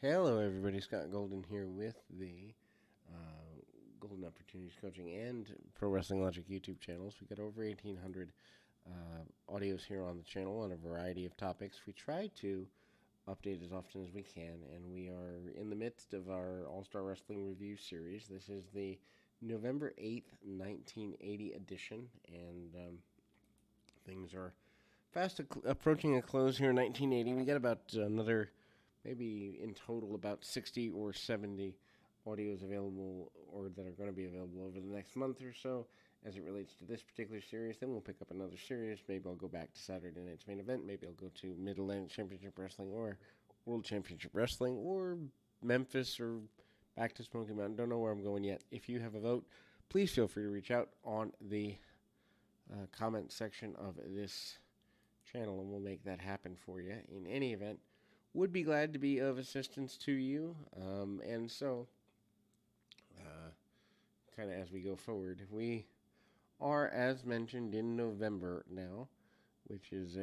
Hello, everybody. Scott Golden here with the uh, Golden Opportunities Coaching and Pro Wrestling Logic YouTube channels. We got over 1,800 audios here on the channel on a variety of topics. We try to update as often as we can, and we are in the midst of our All Star Wrestling Review series. This is the November 8th, 1980 edition, and things are fast approaching a close here in 1980. We got about another maybe in total about 60 or 70 audios available or that are going to be available over the next month or so as it relates to this particular series. Then we'll pick up another series. Maybe I'll go back to Saturday Night's Main Event. Maybe I'll go to Mid-Atlantic Championship Wrestling or World Championship Wrestling or Memphis or back to Smoky Mountain. Don't know where I'm going yet. If you have a vote, please feel free to reach out on the comment section of this channel and we'll make that happen for you. In any event, would be glad to be of assistance to you. And so, kind of as we go forward, we are, as mentioned, in November now, which is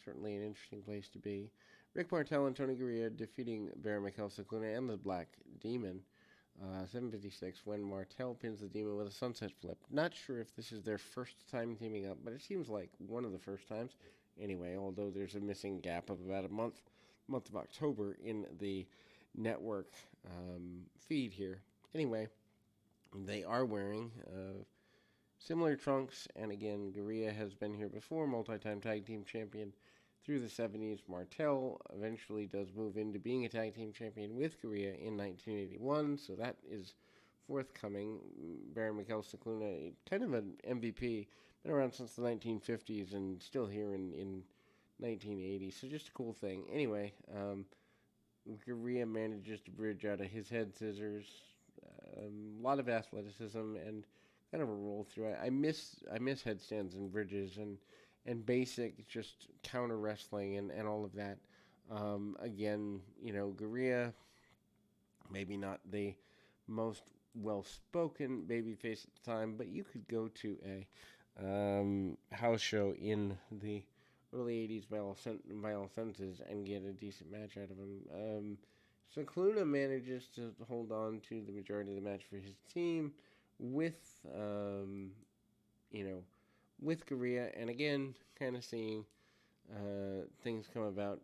certainly an interesting place to be. Rick Martel and Tony Gurria defeating Baron Mikel Cicluna and the Black Demon. 7:56 when Martel pins the Demon with a sunset flip. Not sure if this is their first time teaming up, but it seems like one of the first times. Anyway, although there's a missing gap of about a month of October in the network feed here. Anyway, they are wearing similar trunks, and again, Gurria has been here before, multi-time tag team champion through the 70s. Martel eventually does move into being a tag team champion with Gurria in 1981, so that is forthcoming. Baron Mikel Cicluna, kind of an MVP, been around since the 1950s and still here in 1980, so just a cool thing. Anyway, Gurria manages to bridge out of his head scissors, a lot of athleticism, and kind of a roll through. I miss headstands and bridges and basic just counter wrestling and all of that. Again, Gurria, maybe not the most well-spoken babyface at the time, but you could go to a house show in the early 80s by all senses and get a decent match out of him. Cicluna manages to hold on to the majority of the match for his team with, with Gurria, and again, kind of seeing things come about.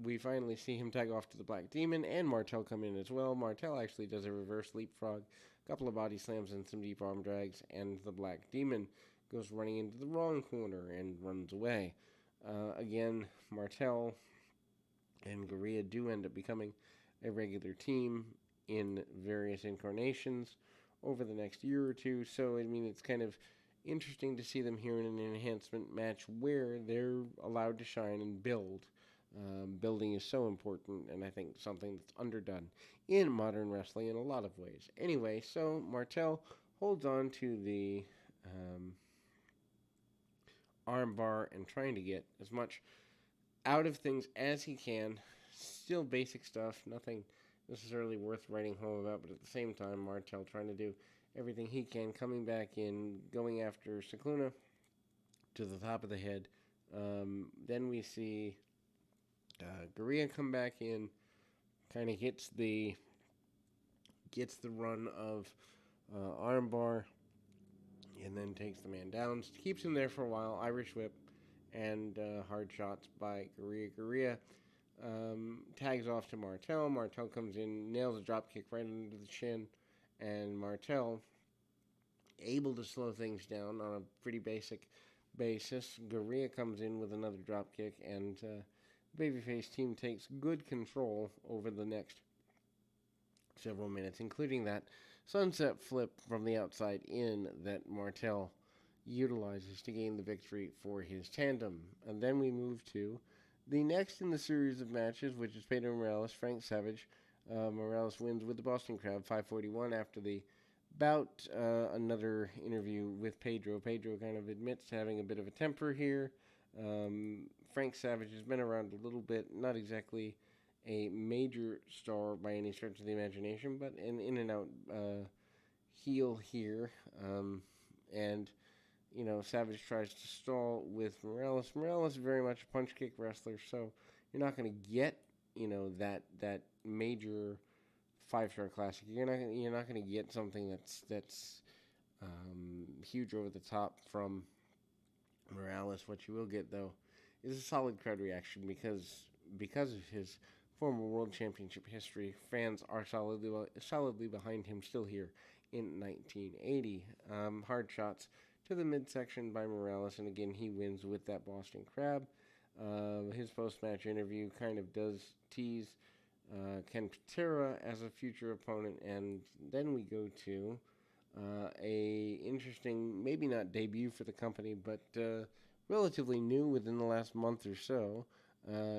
We finally see him tag off to the Black Demon, and Martel come in as well. Martel actually does a reverse leapfrog, a couple of body slams and some deep arm drags, and the Black Demon goes running into the wrong corner and runs away. Again, Martel and Gurria do end up becoming a regular team in various incarnations over the next year or two. So, I mean, it's kind of interesting to see them here in an enhancement match where they're allowed to shine and build. Building is so important, and I think something that's underdone in modern wrestling in a lot of ways. Anyway, so Martel holds on to the armbar and trying to get as much out of things as he can. Still basic stuff, nothing necessarily worth writing home about, but at the same time, Martel trying to do everything he can, coming back in, going after Cicluna to the top of the head. Then we see Gurria come back in, kind of gets the run of armbar, and then takes the man down. Keeps him there for a while. Irish whip and hard shots by Gurria. Gurria tags off to Martel. Martel comes in, nails a drop kick right into the chin, and Martel able to slow things down on a pretty basic basis. Gurria comes in with another drop kick, and Babyface team takes good control over the next several minutes, including that sunset flip from the outside in that Martel utilizes to gain the victory for his tandem. And then we move to the next in the series of matches, which is Pedro Morales, Frank Savage. Morales wins with the Boston Crab, 5:41 after the bout. Another interview with Pedro. Pedro kind of admits to having a bit of a temper here. Frank Savage has been around a little bit, not exactly a major star by any stretch of the imagination, but an in and out heel here. And Savage tries to stall with Morales. Morales is very much a punch kick wrestler, so you're not going to get, that major 5-star classic. You're not going to get something that's huge over the top from Morales. What you will get though is a solid crowd reaction because of his former world championship history. Fans are solidly behind him still here in 1980. Hard shots to the midsection by Morales, and again he wins with that Boston Crab. His post-match interview kind of does tease Ken Patera as a future opponent, and then we go to a interesting, maybe not debut for the company, but relatively new within the last month or so.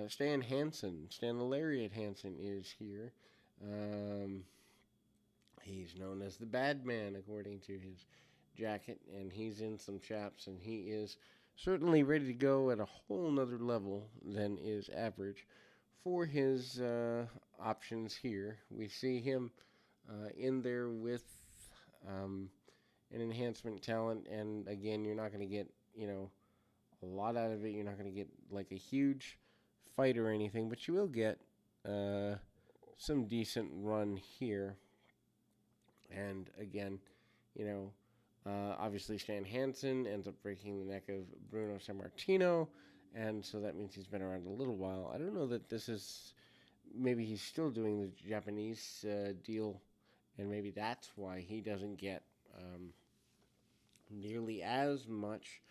Stan the Lariat Hansen is here. Um, he's known as the Bad Man, according to his jacket, and he's in some chaps, and he is certainly ready to go at a whole nother level than is average for his options here. We see him in there with um, an enhancement talent, and again, you're not going to get a lot out of it. You're not going to get like a huge fight or anything, but you will get uh, some decent run here. And again, you know, obviously Stan Hansen ends up breaking the neck of Bruno Sammartino, and so that means he's been around a little while. I don't know that this is. Maybe he's still doing the Japanese deal, and maybe that's why he doesn't get nearly as much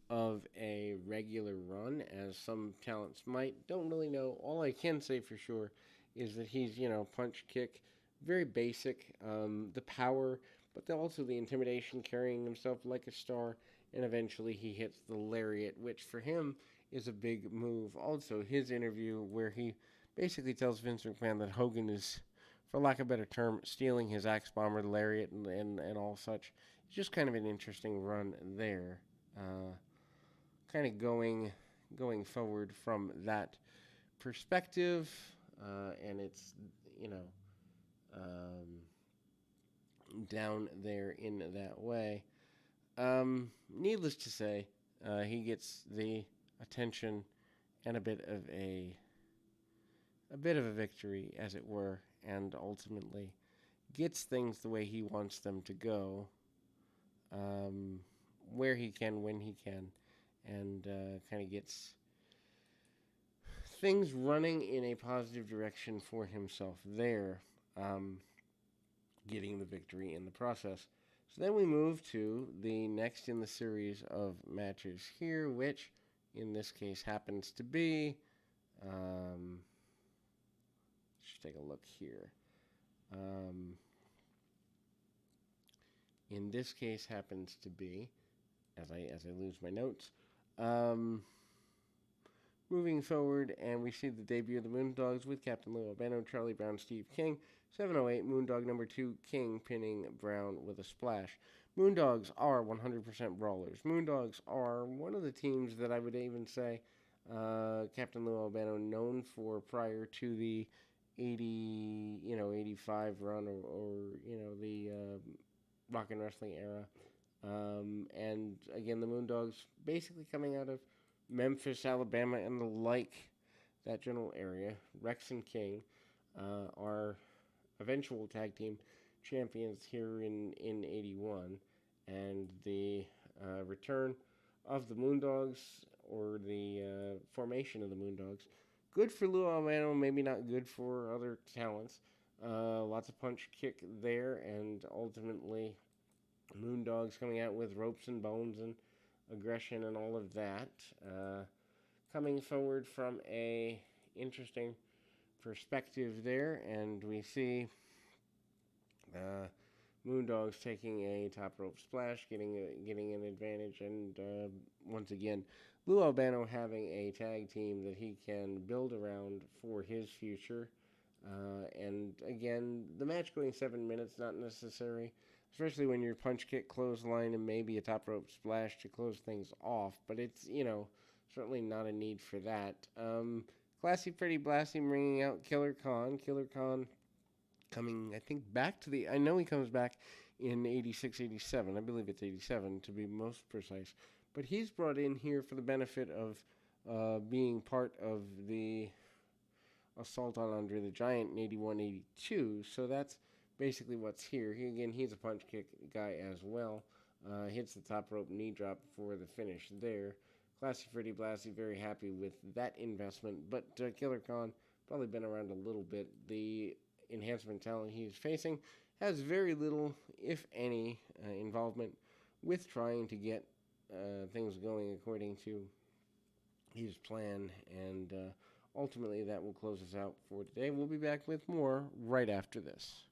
of a regular run as some talents might. Don't really know. All I can say for sure is that he's, punch kick, very basic. The power, but also the intimidation, carrying himself like a star, and eventually he hits the lariat, which for him is a big move. Also, his interview where he basically tells Vince McMahon that Hogan is, for lack of a better term, stealing his axe bomber, the lariat, and all such. It's just kind of an interesting run there. Kind of going forward from that perspective, and it's um, down there in that way. Needless to say, he gets the attention and a bit of a victory, as it were, and ultimately gets things the way he wants them to go, where he can, when he can, and kind of gets things running in a positive direction for himself there, getting the victory in the process. So then we move to the next in the series of matches here, which in this case happens to be. Let's take a look here. In this case happens to be, as I lose my notes. Moving forward, and we see the debut of the Moondogs with Captain Lou Albano, Charlie Brown, Steve King. 708, Moondog number 2, King pinning Brown with a splash. Moondogs are 100% brawlers. Moondogs are one of the teams that I would even say Captain Lou Albano known for prior to the 85 run or the rock and wrestling era. And again, the Moondogs basically coming out of Memphis, Alabama, and the like, that general area. Rex and King are eventual tag team champions here in 81. And the return of the Moondogs, or the formation of the Moondogs, good for Lou Albano, maybe not good for other talents. Lots of punch kick there, and ultimately Moondogs coming out with ropes and bones and aggression and all of that. Coming forward from a interesting perspective there, and we see Moondogs taking a top rope splash, getting an advantage, and once again, Lou Albano having a tag team that he can build around for his future. And again, the match going 7 minutes, not necessary, especially when you're punch kick, clothesline, and maybe a top rope splash to close things off. But it's, certainly not a need for that. Classy Freddie Blassie bringing out Killer Khan. Killer Khan coming, I think, back to I know he comes back in 86, 87. I believe it's 87 to be most precise. But he's brought in here for the benefit of being part of the Assault on Andre the Giant in 81-82. So that's basically what's here. He's a punch kick guy as well. Hits the top rope knee drop for the finish there. Classy Freddie Blassie, very happy with that investment. But Killer Khan, probably been around a little bit. The enhancement talent he's facing has very little, if any, involvement with trying to get things going according to his plan. And ultimately, that will close us out for today. We'll be back with more right after this.